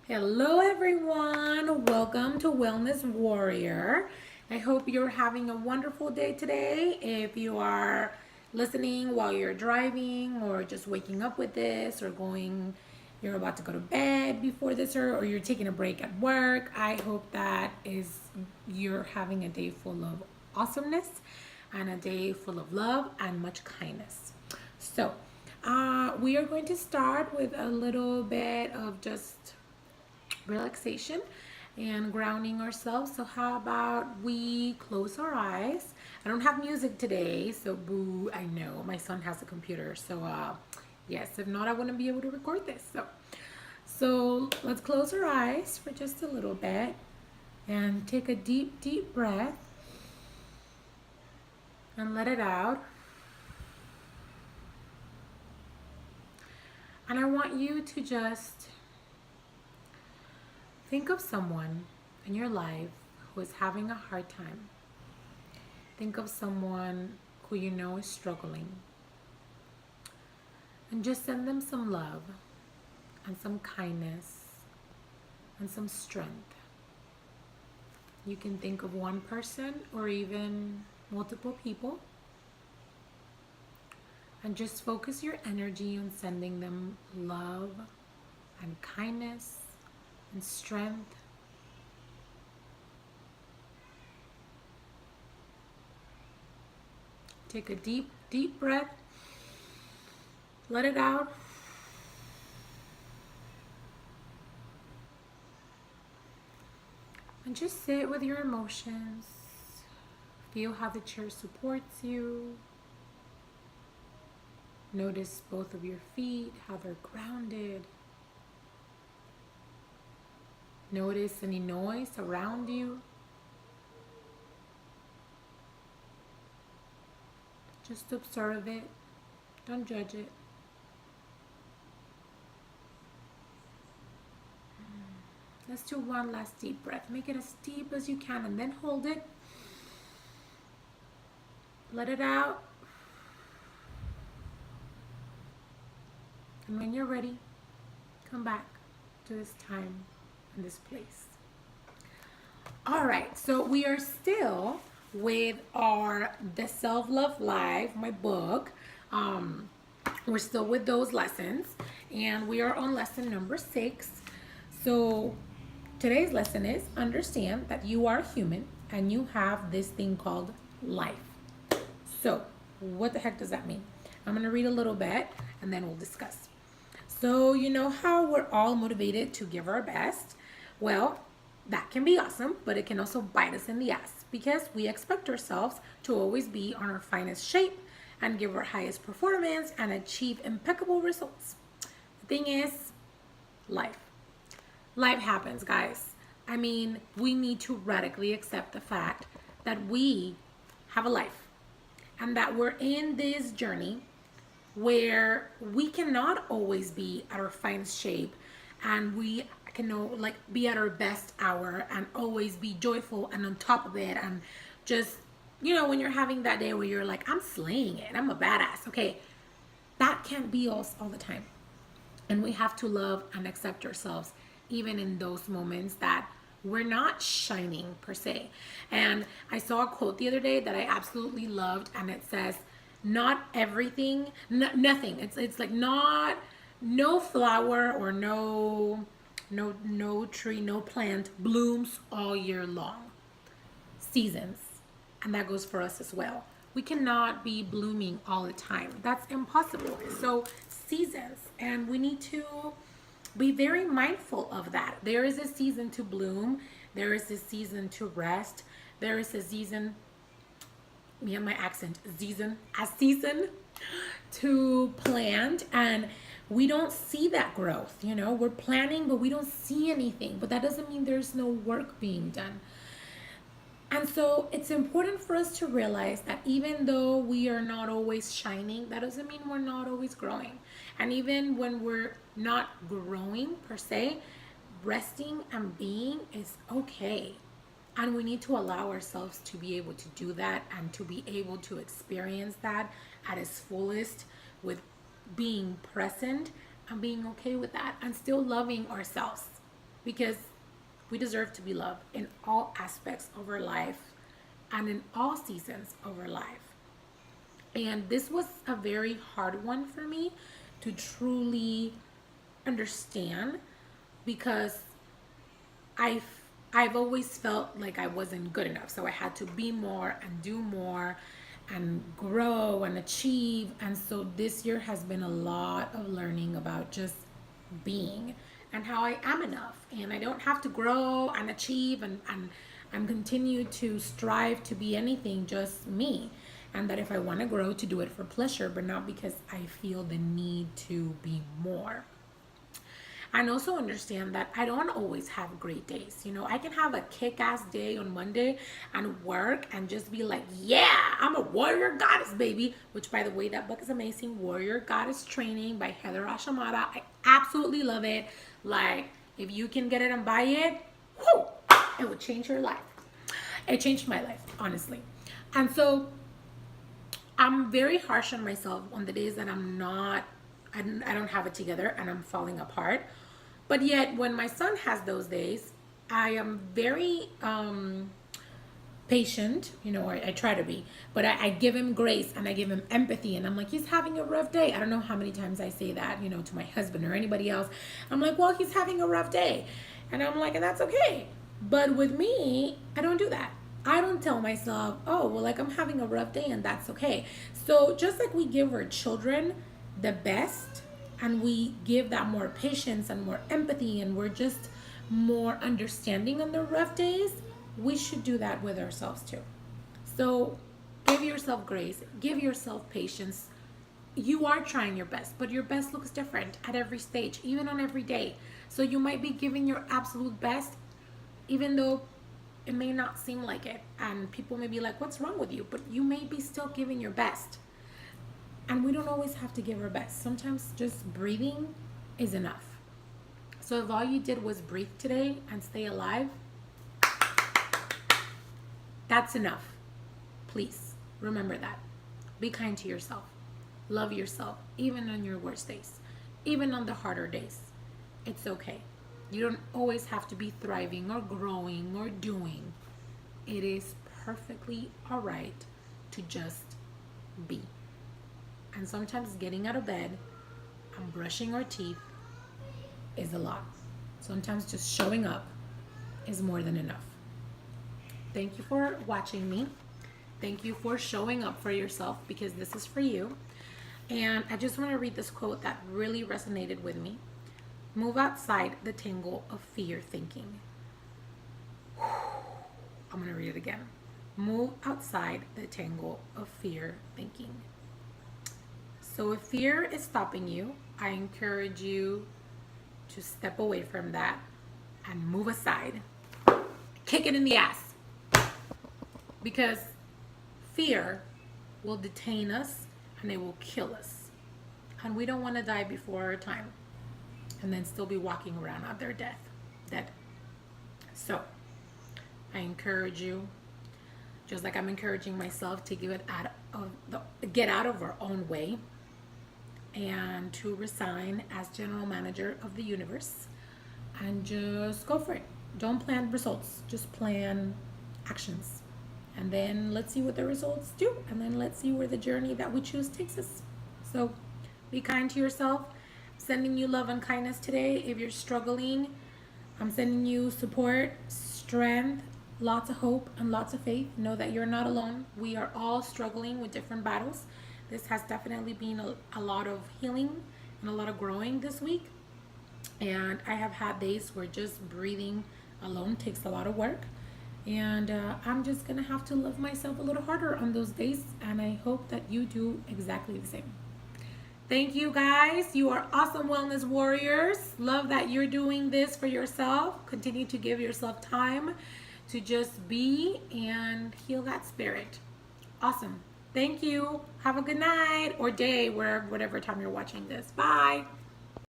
Hello, everyone. Welcome to Wellness Warrior. I hope you're having a wonderful day today. If you are listening while you're driving, or just waking up with this, or you're about to go to bed before this, or you're taking a break at work, I hope that is you're having a day full of awesomeness and a day full of love and much kindness. We are going to start with a little bit of just relaxation and grounding ourselves. So how about we close our eyes? I don't have music today, so boo, I know. My son has a computer, so yes, if not I wouldn't be able to record this. So let's close our eyes for just a little bit and take a deep breath and let it out. And I want you to just think of someone in your life who is having a hard time. Think of someone who you know is struggling. And just send them some love and some kindness and some strength. You can think of one person or even multiple people. And just focus your energy on sending them love and kindness and strength. Take a deep breath. Let it out. And just sit with your emotions. Feel how the chair supports you. Notice both of your feet, how they're grounded. Notice any noise around you. Just observe it. Don't judge it. Let's do one last deep breath. Make it as deep as you can and then hold it. Let it out. And when you're ready, come back to this time and this place. All right, so we are still with the Self-Love Live, my book. We're still with those lessons, and we are on lesson number 6. So today's lesson is understand that you are human and you have this thing called life. So what the heck does that mean? I'm going to read a little bit and then we'll discuss. So you know how we're all motivated to give our best? Well, that can be awesome, but it can also bite us in the ass because we expect ourselves to always be on our finest shape and give our highest performance and achieve impeccable results. The thing is, life. Life happens, guys. I mean, we need to radically accept the fact that we have a life and that we're in this journey where we cannot always be at our finest shape and we can be at our best hour and always be joyful and on top of it and just, when you're having that day where you're like, I'm slaying it, I'm a badass. Okay, that can't be us all the time. And we have to love and accept ourselves even in those moments that we're not shining per se. And I saw a quote the other day that I absolutely loved, and it says, not everything, nothing. It's like no flower or no tree, no plant blooms all year long. Seasons, and that goes for us as well. We cannot be blooming all the time. That's impossible. So seasons, and we need to be very mindful of that. There is a season to bloom. There is a season to rest. There is a season, me and my accent, a season to plant, and we don't see that growth. We're planting, but we don't see anything. But that doesn't mean there's no work being done. And so it's important for us to realize that even though we are not always shining, that doesn't mean we're not always growing. And even when we're not growing per se, resting and being is okay. And we need to allow ourselves to be able to do that and to be able to experience that at its fullest with being present and being okay with that and still loving ourselves. because we deserve to be loved in all aspects of our life and in all seasons of our life. And this was a very hard one for me to truly understand, because I've I've always felt like I wasn't good enough. So I had to be more and do more and grow and achieve. And so this year has been a lot of learning about just being and how I am enough. And I don't have to grow and achieve and continue to strive to be anything, just me. And that if I want to grow, to do it for pleasure, but not because I feel the need to be more. And also understand that I don't always have great days. You know, I can have a kick-ass day on Monday and work and just be like, yeah, I'm a warrior goddess, baby. Which, by the way, that book is amazing. Warrior Goddess Training by Heather Ashimada. I absolutely love it. Like, if you can get it and buy it, whoo, it would change your life. It changed my life, honestly. And so I'm very harsh on myself on the days that I don't have it together and I'm falling apart. But yet, when my son has those days, I am very patient. You know, I try to be. But I give him grace and I give him empathy. And I'm like, he's having a rough day. I don't know how many times I say that, you know, to my husband or anybody else. I'm like, well, he's having a rough day. And I'm like, and that's okay. But with me, I don't do that. I don't tell myself, oh, well, like I'm having a rough day and that's okay. So just like we give our children the best, and we give that more patience and more empathy, and we're just more understanding on the rough days, we should do that with ourselves too. So give yourself grace, give yourself patience. You are trying your best, but your best looks different at every stage, even on every day. So you might be giving your absolute best, even though it may not seem like it. And people may be like, what's wrong with you? But you may be still giving your best. And we don't always have to give our best. Sometimes just breathing is enough. So if all you did was breathe today and stay alive, that's enough. Please remember that. Be kind to yourself. Love yourself, even on your worst days, even on the harder days. It's okay. You don't always have to be thriving or growing or doing. It is perfectly all right to just be. And sometimes getting out of bed and brushing our teeth is a lot. Sometimes just showing up is more than enough. Thank you for watching me. Thank you for showing up for yourself, because this is for you. And I just want to read this quote that really resonated with me. Move outside the tangle of fear thinking. I'm going to read it again. Move outside the tangle of fear thinking. So if fear is stopping you, I encourage you to step away from that and move aside. Kick it in the ass. Because fear will detain us and it will kill us. And we don't want to die before our time and then still be walking around out there dead. So I encourage you, just like I'm encouraging myself, to get out of our own way and to resign as general manager of the universe and just go for it. Don't plan results, just plan actions. And then let's see what the results do. And then let's see where the journey that we choose takes us. So be kind to yourself. I'm sending you love and kindness today. If you're struggling, I'm sending you support, strength, lots of hope, and lots of faith. Know that you're not alone. We are all struggling with different battles. This has definitely been a lot of healing and a lot of growing this week. And I have had days where just breathing alone takes a lot of work. And I'm just going to have to love myself a little harder on those days. And I hope that you do exactly the same. Thank you, guys. You are awesome wellness warriors. Love that you're doing this for yourself. Continue to give yourself time to just be and heal that spirit. Awesome. Thank you. Have a good night or day, whatever time you're watching this. Bye.